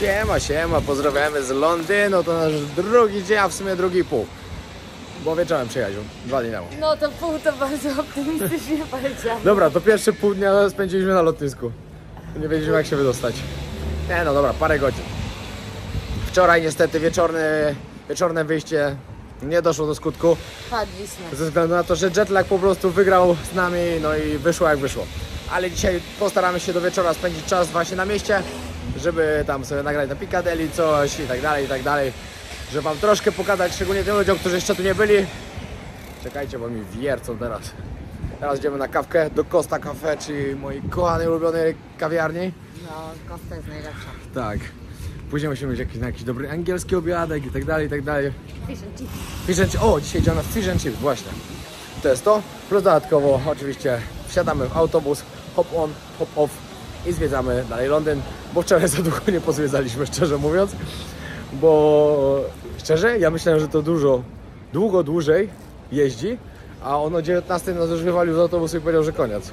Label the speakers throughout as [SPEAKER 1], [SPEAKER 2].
[SPEAKER 1] Siema, siema, pozdrawiamy z Londynu, to nasz drugi dzień, a w sumie drugi i pół. Bo wieczorem przyjechał, 2 dni temu.
[SPEAKER 2] No to pół to bardzo optymistycznie powiedziane.
[SPEAKER 1] Dobra, to pierwsze pół dnia spędziliśmy na lotnisku. Nie wiedzieliśmy jak się wydostać. Nie no dobra, parę godzin. Wczoraj niestety wieczorne wyjście nie doszło do skutku.
[SPEAKER 2] Padliśmy.
[SPEAKER 1] Ze względu na to, że jetlag po prostu wygrał z nami, no i wyszło jak wyszło. Ale dzisiaj postaramy się do wieczora spędzić czas właśnie na mieście, żeby tam sobie nagrać na Piccadilly coś i tak dalej, żeby wam troszkę pokazać, szczególnie tym ludziom, którzy jeszcze tu nie byli. Czekajcie, bo mi wiercą teraz. Teraz idziemy na kawkę do Costa Cafe, czyli mojej kochanej, ulubionej kawiarni.
[SPEAKER 2] No, Costa jest najlepsza.
[SPEAKER 1] Tak. Później musimy mieć jakiś dobry angielski obiadek i tak dalej, i tak dalej.
[SPEAKER 2] Fish and chips.
[SPEAKER 1] Fish and chips. O, dzisiaj idziemy na fish and chips, właśnie. To jest to. Plus dodatkowo oczywiście wsiadamy w autobus, hop on, hop off i zwiedzamy dalej Londyn, bo wczoraj za długo nie pozwiedzaliśmy, szczerze mówiąc. Bo szczerze, ja myślałem, że to dłużej jeździ, a on o 19 nas już wywalił z autobusu i powiedział, że koniec.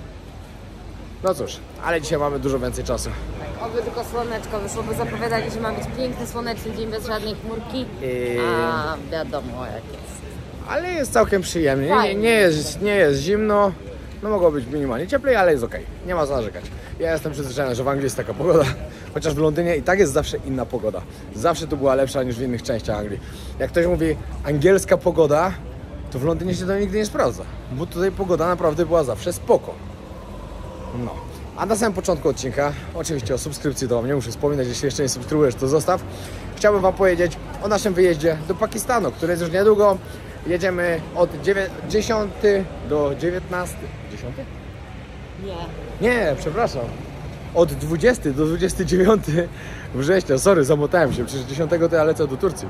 [SPEAKER 1] No cóż, ale dzisiaj mamy dużo więcej czasu.
[SPEAKER 2] Oby tylko słoneczko wyszło, bo zapowiadali, że ma być piękny, słoneczny dzień bez żadnej chmurki. A wiadomo jak jest.
[SPEAKER 1] Ale jest całkiem przyjemnie,
[SPEAKER 2] Fajnie.
[SPEAKER 1] nie jest zimno. No mogło być minimalnie cieplej, ale jest ok. Nie ma co narzekać. Ja jestem przyzwyczajony, że w Anglii jest taka pogoda. Chociaż w Londynie i tak jest zawsze inna pogoda. Zawsze tu była lepsza niż w innych częściach Anglii. Jak ktoś mówi angielska pogoda, to w Londynie się to nigdy nie sprawdza. Bo tutaj pogoda naprawdę była zawsze spoko. No. A na samym początku odcinka, oczywiście o subskrypcji to wam nie muszę wspominać, jeśli jeszcze nie subskrybujesz, to zostaw. Chciałbym wam powiedzieć o naszym wyjeździe do Pakistanu, który jest już niedługo. Jedziemy od 10 do 19. 10? Nie, przepraszam. Od 20 do 29 września. Sorry, zamotałem się. Przecież 10 to ja lecę do Turcji.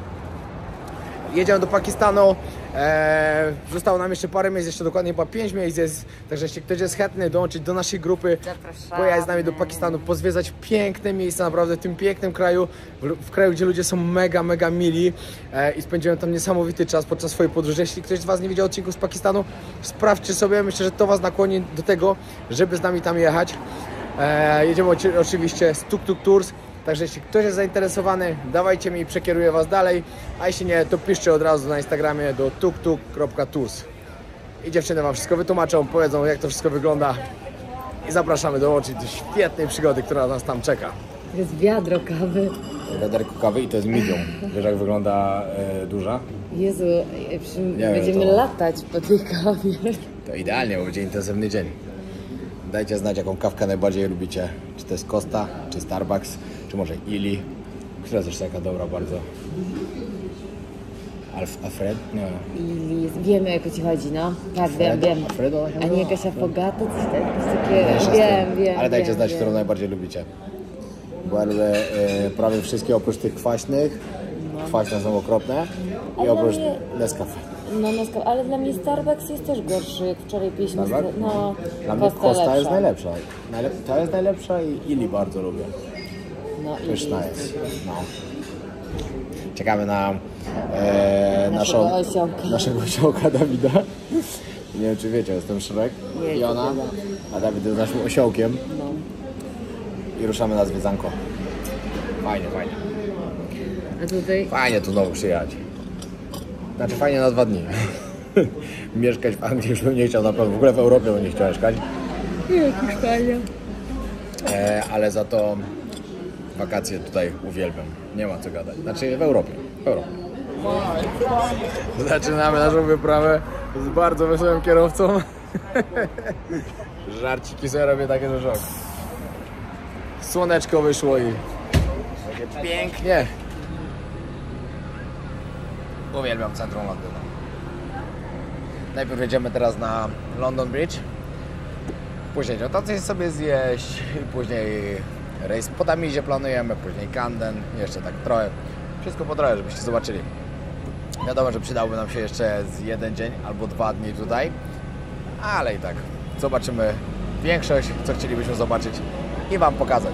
[SPEAKER 1] Jedziemy do Pakistanu. Zostało nam jeszcze parę miejsc, jeszcze dokładnie chyba 5 miejsc jest. Także jeśli ktoś jest chętny dołączyć do naszej grupy, pojechać z nami do Pakistanu, pozwiedzać piękne miejsca naprawdę w tym pięknym kraju, w kraju, gdzie ludzie są mega mili i spędziłem tam niesamowity czas podczas swojej podróży. Jeśli ktoś z was nie widział odcinków z Pakistanu, sprawdźcie sobie, myślę, że to was nakłoni do tego, żeby z nami tam jechać. Jedziemy oczywiście z Tuk Tuk Tours. Także jeśli ktoś jest zainteresowany, dawajcie mi, przekieruję was dalej, a jeśli nie, to piszcie od razu na Instagramie do tuktuk.tours i dziewczyny wam wszystko wytłumaczą, powiedzą jak to wszystko wygląda i zapraszamy dołączyć do świetnej przygody, która nas tam czeka.
[SPEAKER 2] To jest wiadro kawy.
[SPEAKER 1] Wiaderko kawy i to jest medium. Wiesz jak wygląda duża?
[SPEAKER 2] Jezu,
[SPEAKER 1] wiem,
[SPEAKER 2] będziemy
[SPEAKER 1] to-
[SPEAKER 2] latać po tej kawie.
[SPEAKER 1] To idealnie, bo będzie intensywny dzień. Dajcie znać, jaką kawkę najbardziej lubicie. Czy to jest Costa, czy Starbucks, czy może Illy. Która też taka dobra bardzo. Alfred? Nie.
[SPEAKER 2] I wiemy jak o ci chodzi, no. Tak, wiem.
[SPEAKER 1] Alfredo?
[SPEAKER 2] A nie jakaś affogato, coś takiego. Wiem.
[SPEAKER 1] Ale dajcie znać,
[SPEAKER 2] wiem.
[SPEAKER 1] którą najbardziej lubicie. Bo ja lubię prawie wszystkie oprócz tych kwaśnych. Kwaśne są okropne. I
[SPEAKER 2] Ale
[SPEAKER 1] oprócz
[SPEAKER 2] dla mnie-
[SPEAKER 1] Nescafe.
[SPEAKER 2] No, ale dla mnie Starbucks jest też gorszy, jak wczoraj piliśmy.
[SPEAKER 1] Starbucks?
[SPEAKER 2] No,
[SPEAKER 1] Dla mnie Costa
[SPEAKER 2] lepsza.
[SPEAKER 1] jest najlepsza. Ta jest najlepsza i Illy bardzo lubię.
[SPEAKER 2] No, i
[SPEAKER 1] Pyszna jest. No. Czekamy na
[SPEAKER 2] Naszego
[SPEAKER 1] osiołka Dawida. Nie wiem czy wiecie, jestem Szrek i ona, a Dawid jest naszym osiołkiem.
[SPEAKER 2] No.
[SPEAKER 1] I ruszamy na zwiedzanko. Fajnie.
[SPEAKER 2] A tutaj?
[SPEAKER 1] Fajnie tu znowu przyjechać. Znaczy fajnie na 2 dni. Mieszkać w Anglii już bym nie chciał na pewno. W ogóle w Europie bym nie chciał mieszkać.
[SPEAKER 2] Jakiś fajnie.
[SPEAKER 1] Ale za to wakacje tutaj uwielbiam. Nie ma co gadać. Znaczy w Europie. Zaczynamy naszą wyprawę z bardzo wesołym kierowcą. Żarciki sobie robię takie do żoku. Słoneczko wyszło i będzie pięknie. Uwielbiam centrum Londynu. Najpierw jedziemy teraz na London Bridge. Później dotację sobie zjeść i później rejs po Tamizie planujemy, później Camden, jeszcze tak trochę. Wszystko po trochę, żebyście zobaczyli. Wiadomo, że przydałby nam się jeszcze z 1 dzień albo 2 dni tutaj, ale i tak zobaczymy większość, co chcielibyśmy zobaczyć i wam pokazać.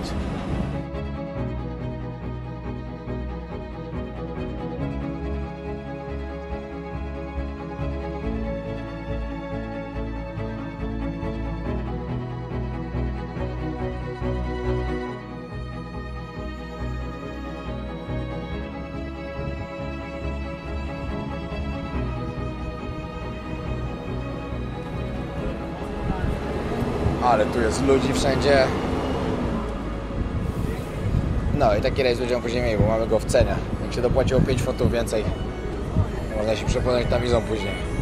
[SPEAKER 1] Ale tu jest ludzi wszędzie. No i taki rejs będziemy później mieli, bo mamy go w cenie. Jak się dopłaciło 5 funtów więcej, można się przepłynąć na wizą później.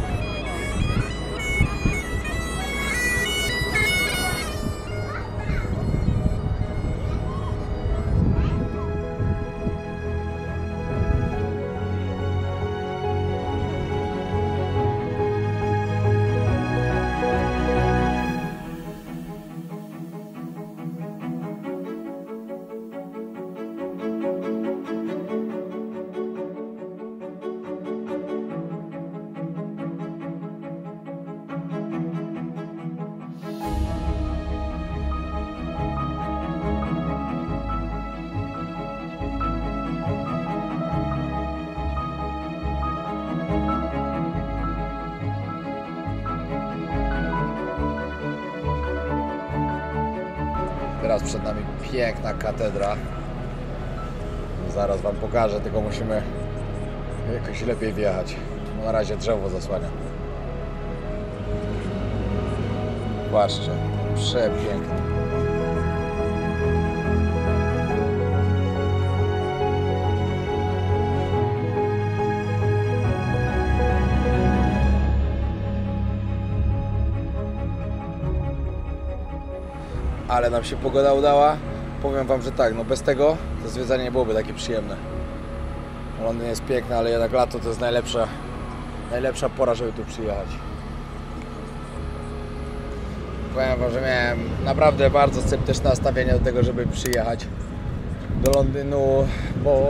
[SPEAKER 1] Teraz przed nami piękna katedra. Zaraz wam pokażę, tylko musimy jakoś lepiej wjechać. Na razie drzewo zasłania. Patrzcie, przepiękne. Ale nam się pogoda udała. Powiem wam, że tak, no bez tego to zwiedzanie nie byłoby takie przyjemne. Londyn jest piękny, ale jednak lato to jest najlepsza pora, żeby tu przyjechać. Powiem wam, że miałem naprawdę bardzo sceptyczne nastawienie do tego, żeby przyjechać do Londynu, bo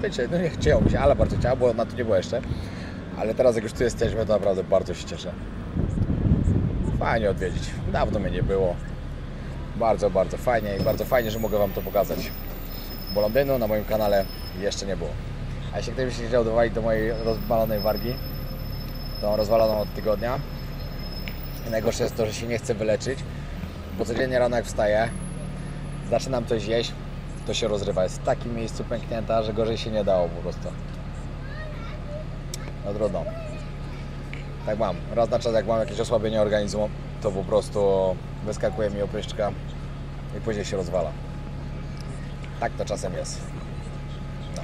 [SPEAKER 1] wiecie, no nie chciało mi się, ale bardzo chciało, bo na to nie było jeszcze. Ale teraz jak już tu jesteśmy, to naprawdę bardzo się cieszę. Fajnie odwiedzić. Dawno mnie nie było. Bardzo, bardzo fajnie i bardzo fajnie, że mogę wam to pokazać. Bo Londynu na moim kanale jeszcze nie było. A jeśli ktoś by się chciał dowalić do mojej rozwalonej wargi, tą rozwaloną od tygodnia, i najgorsze jest to, że się nie chcę wyleczyć, bo codziennie rano jak wstaję, zaczynam coś jeść, to się rozrywa. Jest w takim miejscu pęknięta, że gorzej się nie dało po prostu. No trudno. Tak mam. Raz na czas jak mam jakieś osłabienie organizmu, to po prostu wyskakuje mi opryszczka i później się rozwala. Tak to czasem jest. No.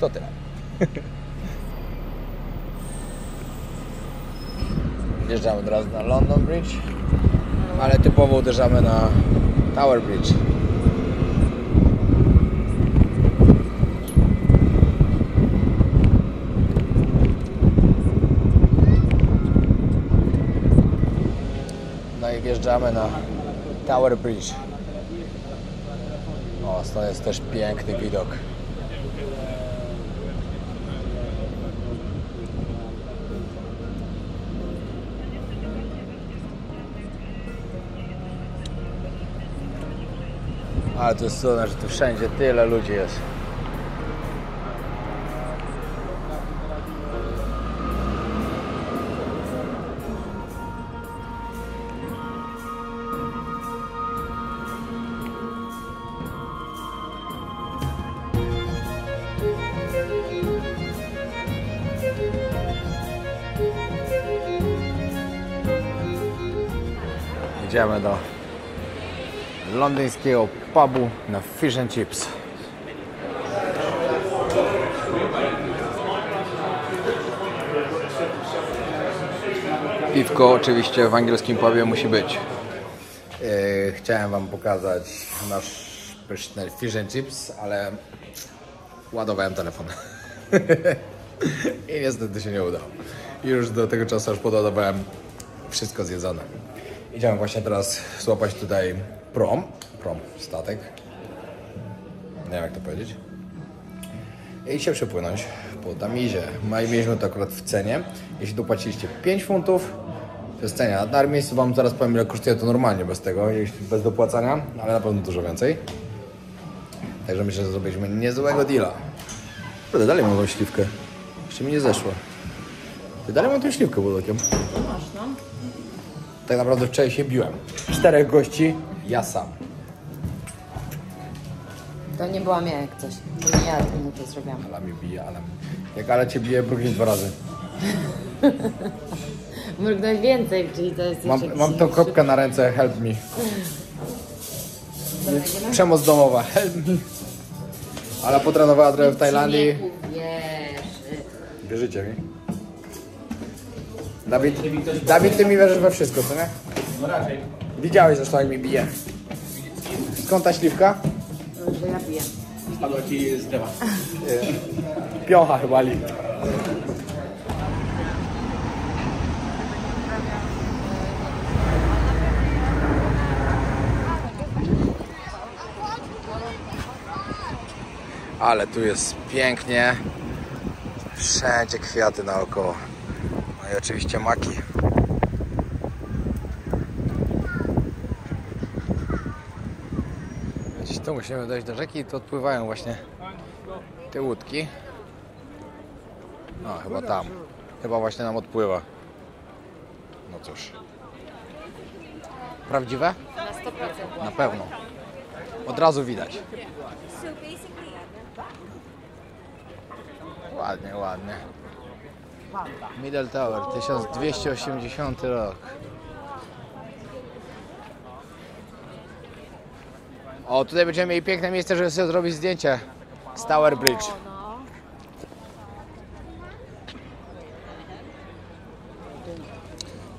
[SPEAKER 1] To tyle. Wjeżdżamy teraz na London Bridge, ale typowo uderzamy na Tower Bridge. Wjeżdżamy na Tower Bridge. O, stąd jest też piękny widok. Ale to jest cudowne, że tu wszędzie tyle ludzi jest. Idziemy do londyńskiego pubu na fish and chips. Piwko oczywiście w angielskim pubie musi być. Chciałem wam pokazać nasz pyszny fish and chips, ale ładowałem telefon. I niestety się nie udało. Już do tego czasu aż podładowałem wszystko zjedzone. Idziemy właśnie teraz złapać tutaj statek. Nie wiem jak to powiedzieć. I się przepłynąć po Tamizie. Mieliśmy to akurat w cenie. Jeśli dopłaciliście 5 funtów, to jest cena. Na miejscu wam zaraz powiem ile kosztuje to normalnie bez tego, bez dopłacania, ale na pewno dużo więcej. Także myślę, że zrobiliśmy niezłego deala. Kurde, dalej mam tą śliwkę. Jeszcze mi nie zeszło. Ty dalej mam tą śliwkę pod okiem.
[SPEAKER 2] Masz, no.
[SPEAKER 1] Tak naprawdę wczoraj się biłem. 4 gości, ja sam.
[SPEAKER 2] To nie byłam ja jak coś. To nie ja mu to zrobiłam.
[SPEAKER 1] Ala mnie bije, jak Ale cię bije, bruknie 2 razy.
[SPEAKER 2] Mrugność więcej, czyli to jest jeszcze
[SPEAKER 1] Mam tą kropkę na ręce, help me. Przemoc domowa, help me. Ale potrenowała trochę w Tajlandii. Wierzycie mi? Dawid, ty mi wierzysz we wszystko, co nie?
[SPEAKER 3] No raczej.
[SPEAKER 1] Widziałeś zresztą, jak mi bije. Skąd ta śliwka?
[SPEAKER 2] Że ja piję.
[SPEAKER 3] Spadła ci z drzewa.
[SPEAKER 1] Piącha chyba li. Ale tu jest pięknie. Wszędzie kwiaty naokoło. No i oczywiście maki. Gdzieś tu musimy dojść do rzeki i tu odpływają właśnie te łódki. No chyba tam. Chyba właśnie nam odpływa. No cóż. Prawdziwe?
[SPEAKER 2] Na 100%.
[SPEAKER 1] Na pewno. Od razu widać. Ładnie, ładnie. Middle Tower, 1280 rok. O, tutaj będziemy mieli piękne miejsce, żeby sobie zrobić zdjęcie z Tower Bridge.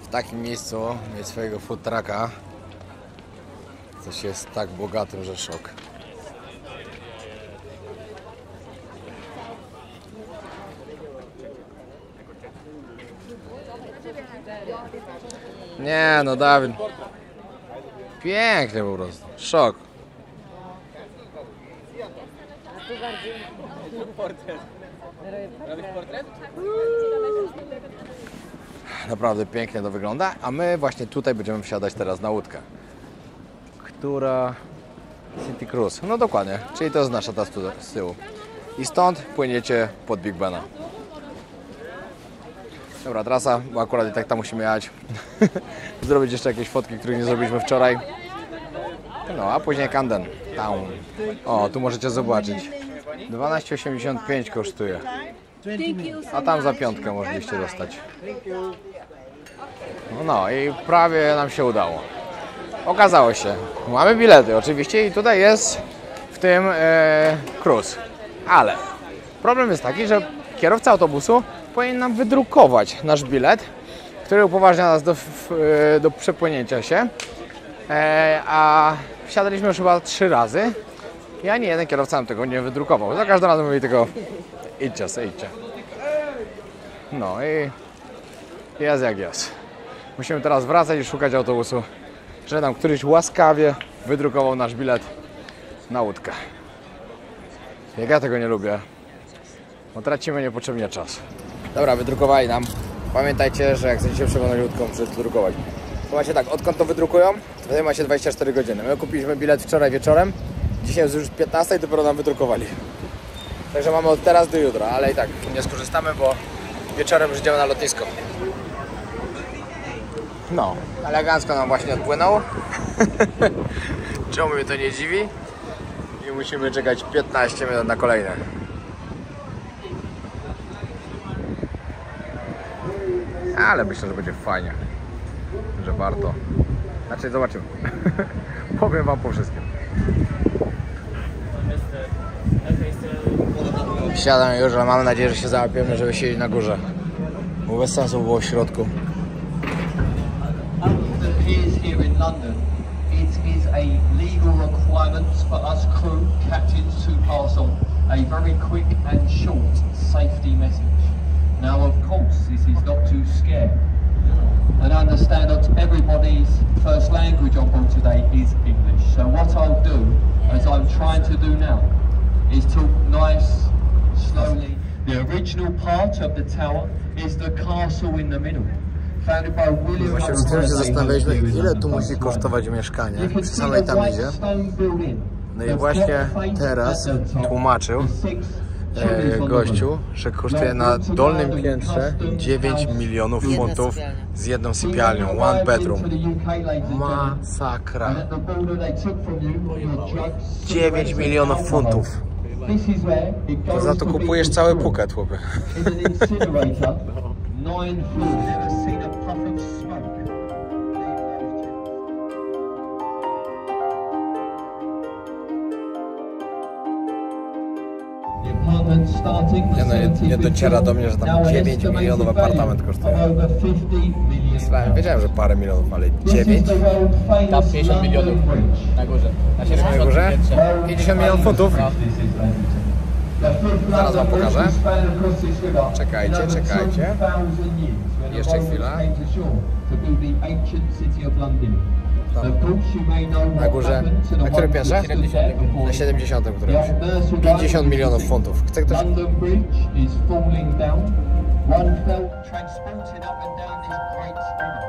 [SPEAKER 1] W takim miejscu mieć swojego food trucka, coś jest tak bogatym, że szok. Nie no, Dawid. Pięknie po prostu. Szok. Naprawdę pięknie to wygląda, a my właśnie tutaj będziemy wsiadać teraz na łódkę. Która... City Cruise. No dokładnie, czyli to jest nasza ta z tyłu. I stąd płyniecie pod Big Bena. Dobra, trasa, bo akurat i tak tam musimy jechać. Zrobić jeszcze jakieś fotki, których nie zrobiliśmy wczoraj. No, a później Camden Town. O, tu możecie zobaczyć. 12,85 kosztuje. A tam za piątkę mogliście dostać. No i prawie nam się udało. Okazało się, mamy bilety oczywiście i tutaj jest w tym cruise. Ale problem jest taki, że kierowca autobusu powinien nam wydrukować nasz bilet, który upoważnia nas do przepłynięcia się. A wsiadaliśmy już chyba 3 razy i ani jeden kierowca nam tego nie wydrukował. Za każdym razem mówi tylko idźcie se, idźcie. No i jest jak jest. Musimy teraz wracać i szukać autobusu, że nam któryś łaskawie wydrukował nasz bilet na łódkę. Jak ja tego nie lubię, bo tracimy niepotrzebnie czas. Dobra, wydrukowali nam. Pamiętajcie, że jak chcecie przepłynąć łódką, przedrukować. To macie tak, odkąd to wydrukują, wtedy macie 24 godziny. My kupiliśmy bilet wczoraj wieczorem, dzisiaj jest już 15 i dopiero nam wydrukowali. Także mamy od teraz do jutra, ale i tak nie skorzystamy, bo wieczorem już idziemy na lotnisko. No, elegancko nam właśnie odpłynął. Czemu mnie to nie dziwi? I musimy czekać 15 minut na kolejne. Ale myślę, że będzie fajnie. Że warto. Znaczy zobaczymy. Powiem wam po wszystkim. Siadam już, ale mam nadzieję, że się załapiemy, żeby siedzieć na górze. Bo bez sensu było w środku.
[SPEAKER 4] Here in London, it is a legal requirement for us crew captains to pass on a very quick and short safety message. Now, of course, this is not to scare, and I understand that everybody's first language on board today is English. So what I'll do, as I'm trying to do now, is talk nice, slowly. The original part of the tower is the castle in the middle.
[SPEAKER 1] Właśnie z tym się zastanawialiśmy, ile tu musi kosztować mieszkanie przy samej Tamizie. No i właśnie teraz tłumaczył gościu, że kosztuje na dolnym piętrze 9 milionów funtów z jedną sypialnią, one bedroom. Masakra. 9 milionów funtów. To za to kupujesz cały Phuket, chłopie.
[SPEAKER 4] apartment starting
[SPEAKER 1] Nie, no, nie dociera do mnie, że tam 9 milionów apartament kosztuje. Myślałem, wiedziałem, że parę milionów, ale 9?
[SPEAKER 3] Tam 50 milionów na górze. Na 70
[SPEAKER 1] Na górze?
[SPEAKER 3] piętrze.
[SPEAKER 1] 50 milionów funtów? Zaraz wam pokażę. Czekajcie. Jeszcze chwilę. Na górze. Na którym piętrze? Na 70 którymś. 50 milionów funtów. Chce ktoś?
[SPEAKER 4] London Bridge is falling down. One fell transported up and down this great spinner.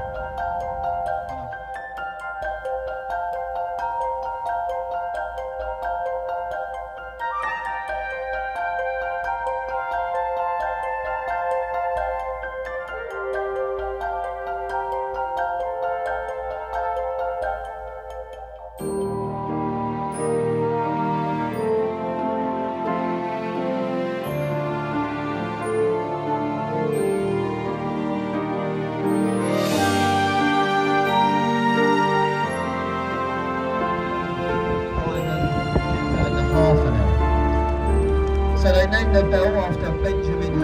[SPEAKER 4] So they named the bell after Benjamin.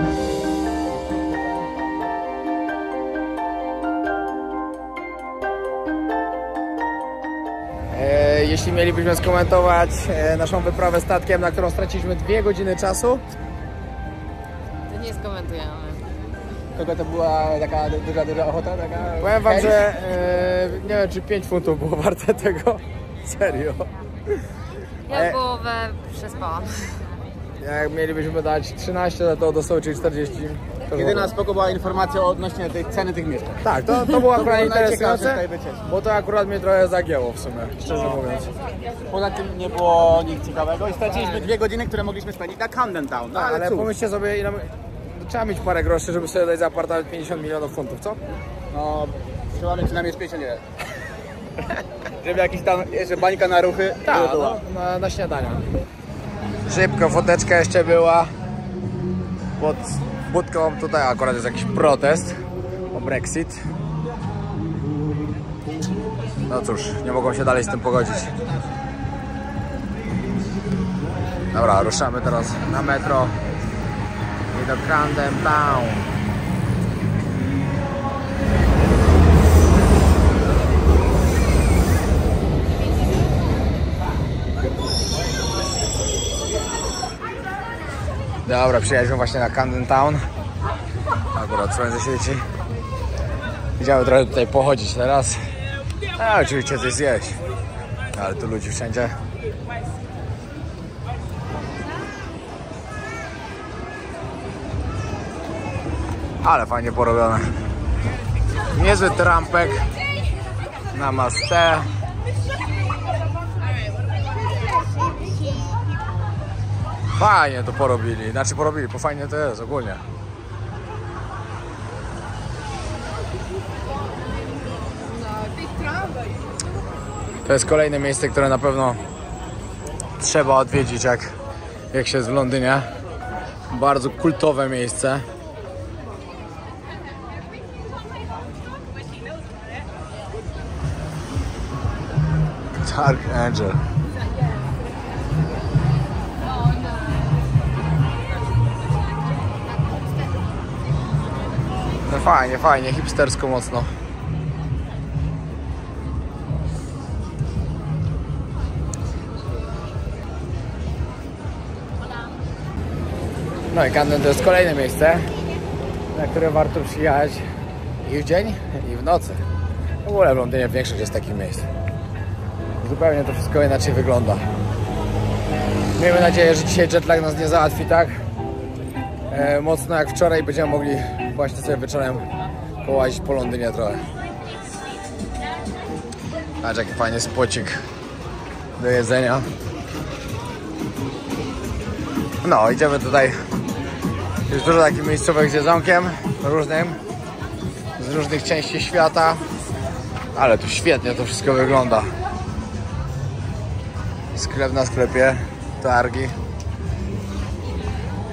[SPEAKER 1] Jeśli mielibyśmy skomentować naszą wyprawę statkiem, na którą straciliśmy 2 godziny czasu,
[SPEAKER 2] To nie skomentujemy.
[SPEAKER 3] Kogo to była taka duża ochota? Taka...
[SPEAKER 1] powiem wam, że nie wiem, czy 5 funtów było warte tego. Serio.
[SPEAKER 2] Ja połowę przespałam.
[SPEAKER 1] Jak mielibyśmy dać 13, to dostał, czyli 40.
[SPEAKER 3] Jedyna spoko była informacja odnośnie tej ceny tych mieszkań.
[SPEAKER 1] Tak, to było akurat
[SPEAKER 3] było
[SPEAKER 1] interesujące,
[SPEAKER 3] najciekawsze w tej wycieczce.
[SPEAKER 1] bo to akurat mnie trochę zagięło w sumie, szczerze mówiąc.
[SPEAKER 3] Poza tym nie było nic ciekawego i straciliśmy 2 godziny, które mogliśmy spędzić na Camden Town. No,
[SPEAKER 1] Ale
[SPEAKER 3] cóż.
[SPEAKER 1] pomyślcie sobie, ile trzeba mieć parę groszy, żeby sobie dać za apartament 50 milionów funtów, co?
[SPEAKER 3] No, trzeba mieć przynajmniej z 50 nie. Żeby jakiś tam jeszcze bańka na ruchy
[SPEAKER 1] Tak,
[SPEAKER 3] była.
[SPEAKER 1] no, na śniadania. Szybko, foteczka jeszcze była pod budką. Tutaj akurat jest jakiś protest o Brexit. No cóż, nie mogą się dalej z tym pogodzić. Dobra, ruszamy teraz na metro i do Camden Town. Dobra, przyjechaliśmy właśnie na Camden Town. Akurat słońce świeci. Idziemy trochę tutaj pochodzić teraz. A oczywiście coś zjeść. Ale tu ludzi wszędzie. Ale fajnie porobione. Niezły trampek. Namaste. Fajnie to porobili, bo fajnie to jest ogólnie. To jest kolejne miejsce, które na pewno trzeba odwiedzić, jak się jest w Londynie. Bardzo kultowe miejsce. Dark Angel. No fajnie, hipstersko mocno. No i Camden to jest kolejne miejsce, na które warto przyjechać i w dzień, i w nocy. W ogóle w Londynie większość jest takich miejsc. Zupełnie to wszystko inaczej wygląda. Miejmy nadzieję, że dzisiaj jetlag nas nie załatwi tak mocno jak wczoraj. Będziemy mogli właśnie sobie wieczorem połazić po Londynie trochę. Patrz, jaki fajny spocik do jedzenia. No, idziemy tutaj. Jest dużo takich miejscowych z jedzonkiem różnym, z różnych części świata. Ale tu świetnie to wszystko wygląda. Sklep na sklepie, targi.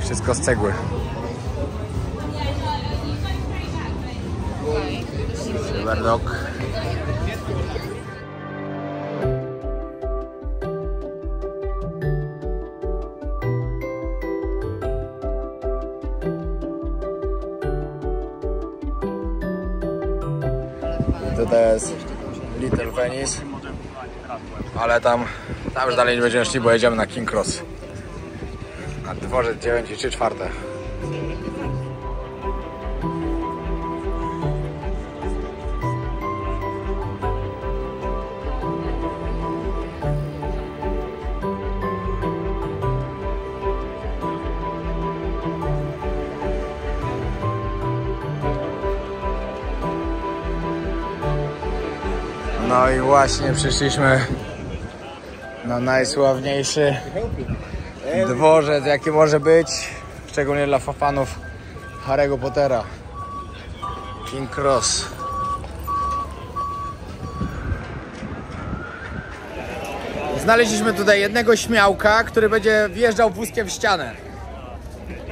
[SPEAKER 1] Wszystko z cegły. Silverdog. Tutaj jest Little Venice. Ale tam już dalej nie będziemy szli, bo jedziemy na King Cross. Na dworzec 9 i 3/4. No i właśnie przyszliśmy na najsławniejszy dworzec, jaki może być, szczególnie dla fanów Harry'ego Pottera. King Cross. Znaleźliśmy tutaj jednego śmiałka, który będzie wjeżdżał wózkiem w ścianę.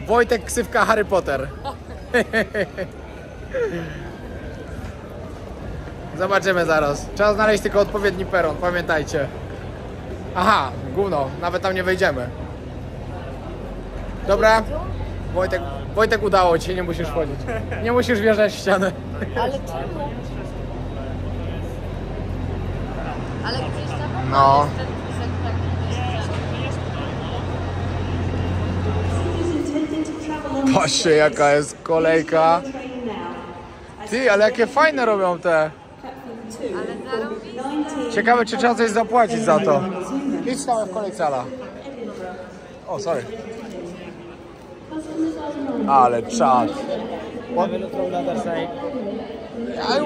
[SPEAKER 1] Wojtek, ksywka Harry Potter. Zobaczymy zaraz. Trzeba znaleźć tylko odpowiedni peron, pamiętajcie. Aha, gówno, nawet tam nie wejdziemy. Dobra? Wojtek, udało ci się, nie musisz wchodzić. Nie musisz wjeżdżać w ścianę.
[SPEAKER 2] Ale czemu? Ale gdzieś tam
[SPEAKER 1] No.
[SPEAKER 2] jest ten wózek taki.
[SPEAKER 1] Patrzcie, jaka jest kolejka. Ty, ale jakie fajne robią te.
[SPEAKER 2] Ale zarąbiste.
[SPEAKER 1] Ciekawe, czy trzeba coś zapłacić za to. Idź tam w kolejce, Ala. O, sorry. Ale czad. I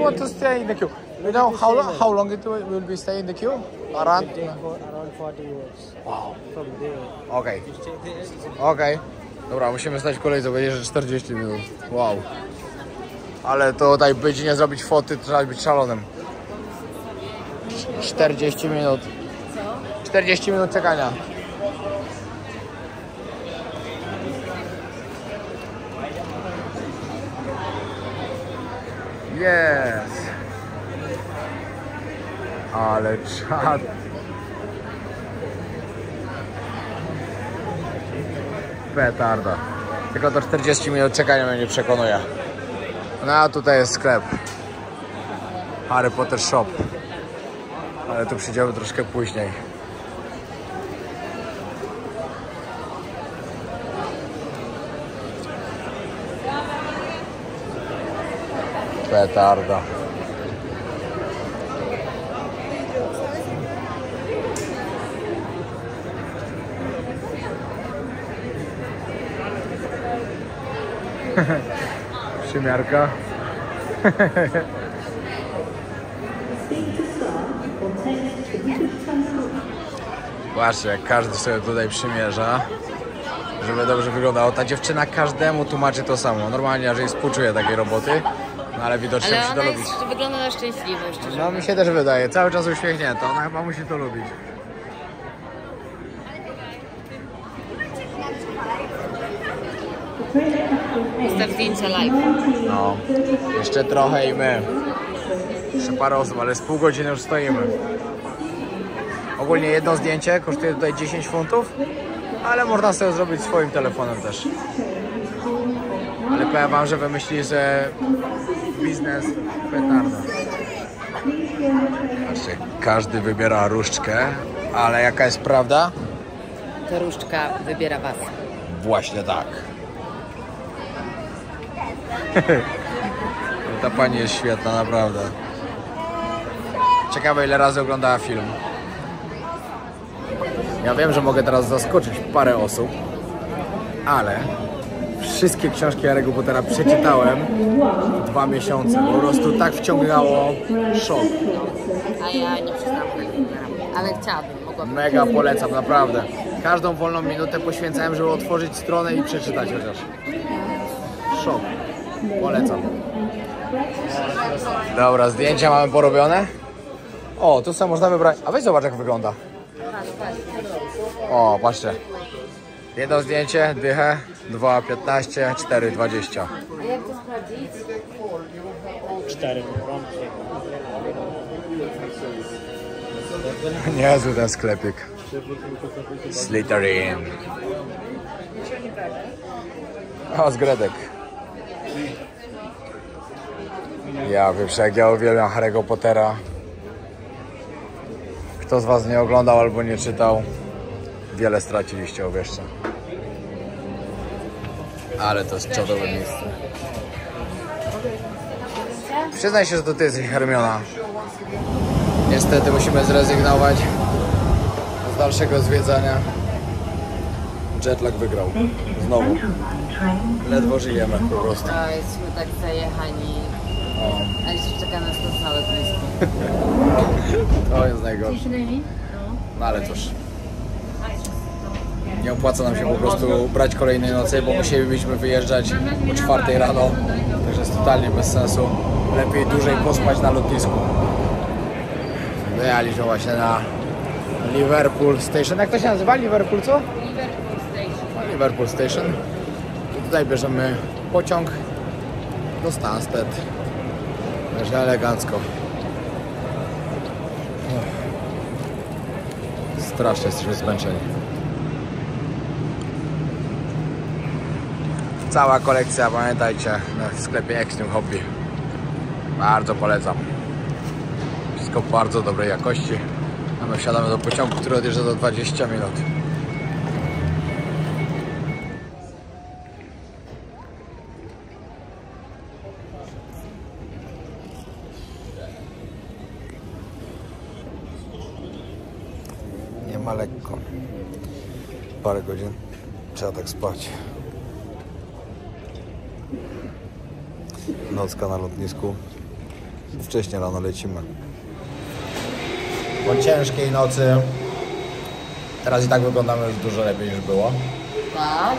[SPEAKER 1] want to stay in the queue. You know how long it will be stay in the queue? Around
[SPEAKER 5] 40 minutes.
[SPEAKER 1] Wow.
[SPEAKER 5] From there.
[SPEAKER 1] Okej.
[SPEAKER 5] You stay there.
[SPEAKER 1] Okej. Dobra, musimy stać w kolejce, będzie, że 40 minut. Wow. Ale to tutaj być nie zrobić foty, trzeba być szalonym. 40 minut. 40 minut czekania. Jest. Ale czad. Petarda. Tylko to 40 minut czekania mnie nie przekonuje. No a tutaj jest sklep Harry Potter Shop. Ale tu przyjdziemy troszkę później. Petarda. Przymiarka. Patrzcie, jak każdy sobie tutaj przymierza, żeby dobrze wyglądało. Ta dziewczyna każdemu tłumaczy to samo. Normalnie, jeżeli współczuje takiej roboty, no ale widocznie
[SPEAKER 2] Ale
[SPEAKER 1] musi to
[SPEAKER 2] ona
[SPEAKER 1] lubić.
[SPEAKER 2] jest, wygląda na szczęśliwą, szczerze.
[SPEAKER 1] No mi się też wydaje, cały czas uśmiechnięta, ona chyba musi to lubić.
[SPEAKER 2] Ustaw zdjęcia live.
[SPEAKER 1] No, jeszcze trochę i my. Jeszcze parę osób, ale z pół godziny już stoimy. Ogólnie jedno zdjęcie kosztuje tutaj 10 funtów, ale można sobie zrobić swoim telefonem też. Ale powiem wam, że wymyślili, że biznes petarda. Patrzcie, każdy wybiera różdżkę, ale jaka jest prawda?
[SPEAKER 2] Ta różdżka wybiera was.
[SPEAKER 1] Właśnie tak. Ta pani jest świetna, naprawdę. Ciekawe, ile razy oglądała film. Ja wiem, że mogę teraz zaskoczyć parę osób, ale wszystkie książki Harry'ego Pottera przeczytałem 2 miesiące. Po prostu tak wciągnęło, szok.
[SPEAKER 2] A ja nie przeczytałam tego numeru. Ale chciałabym, mogłabym.
[SPEAKER 1] Mega polecam, naprawdę. Każdą wolną minutę poświęcałem, żeby otworzyć stronę i przeczytać chociaż. Szok. Polecam. Dobra, zdjęcia mamy porobione. O, tu sobie można wybrać. A weź zobacz, jak wygląda. O, patrzcie. Jedno zdjęcie, dychę, 2,15, 4,20.
[SPEAKER 2] A jak to sprawdzić?
[SPEAKER 5] 4.
[SPEAKER 1] Niezły ten sklepik. Slytherin. O, zgredek. Ja wiem, jak ja uwielbiam Harry'ego Pottera. Kto z was nie oglądał albo nie czytał, wiele straciliście, uwierzcie. Ale to jest czadowe miejsce. Przyznaj się, że to ty jesteś Hermiona. Niestety musimy zrezygnować z dalszego zwiedzania. Jetlag wygrał. Znowu. Ledwo żyjemy po prostu.
[SPEAKER 2] No, jesteśmy tak zajechani. A jeszcze czeka nas to całe blisko.
[SPEAKER 1] To jest najgorsze. No ale cóż. Nie opłaca nam się po prostu brać kolejnej nocy, bo musielibyśmy wyjeżdżać o 4 rano. Także jest totalnie bez sensu. Lepiej dłużej pospać na lotnisku. Wyjechaliśmy właśnie na Liverpool Station. Jak to się nazywa? Liverpool co?
[SPEAKER 2] Liverpool Station.
[SPEAKER 1] Liverpool Station. I tutaj bierzemy pociąg do Stansted. Także elegancko. Strasznie jesteśmy zmęczeni. Cała kolekcja, pamiętajcie, na sklepie Extreme Hobby. Bardzo polecam. Wszystko bardzo dobrej jakości. A my wsiadamy do pociągu, który odjeżdża za 20 minut. Nie ma lekko. Parę godzin trzeba tak spać. Nocka na lotnisku. Wcześniej rano lecimy. Po ciężkiej nocy. Teraz i tak wyglądamy już dużo lepiej niż było.
[SPEAKER 2] Tak?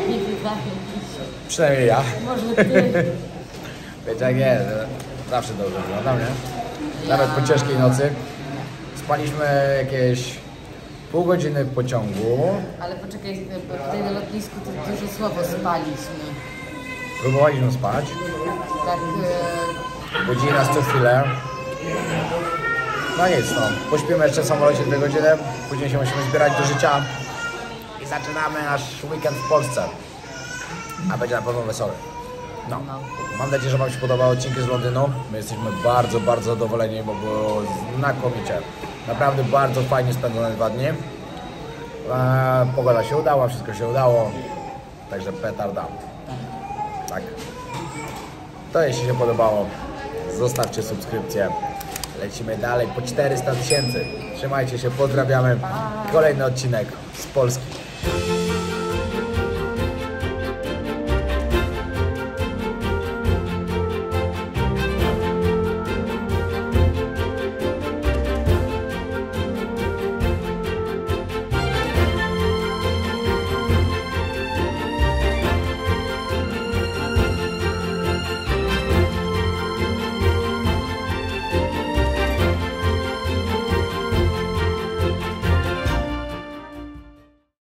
[SPEAKER 2] Nie wydaje mi się.
[SPEAKER 1] Przynajmniej ja.
[SPEAKER 2] Może ty.
[SPEAKER 1] Wiecie jak jest, zawsze dobrze wyglądam, nie? Nawet po ciężkiej nocy. Spaliśmy jakieś pół godziny w pociągu.
[SPEAKER 2] Ale poczekaj, bo tutaj na lotnisku to dużo słabo spaliśmy.
[SPEAKER 1] Próbowaliśmy spać.
[SPEAKER 2] Tak,
[SPEAKER 1] Budzili nas co chwilę. No nic, no. Pośpimy jeszcze w samolocie 2 godziny. Później się musimy zbierać do życia. I zaczynamy nasz weekend w Polsce. A będzie na pewno wesoły. No. Mam nadzieję, że wam się podobały odcinki z Londynu. My jesteśmy bardzo, bardzo zadowoleni, bo było znakomicie. Naprawdę bardzo fajnie spędzone 2 dni. Pogoda się udała, wszystko się udało. Także petarda. Tak. To jeśli się podobało, zostawcie subskrypcję. Lecimy dalej po 400 000. Trzymajcie się, pozdrawiamy. Kolejny odcinek z Polski.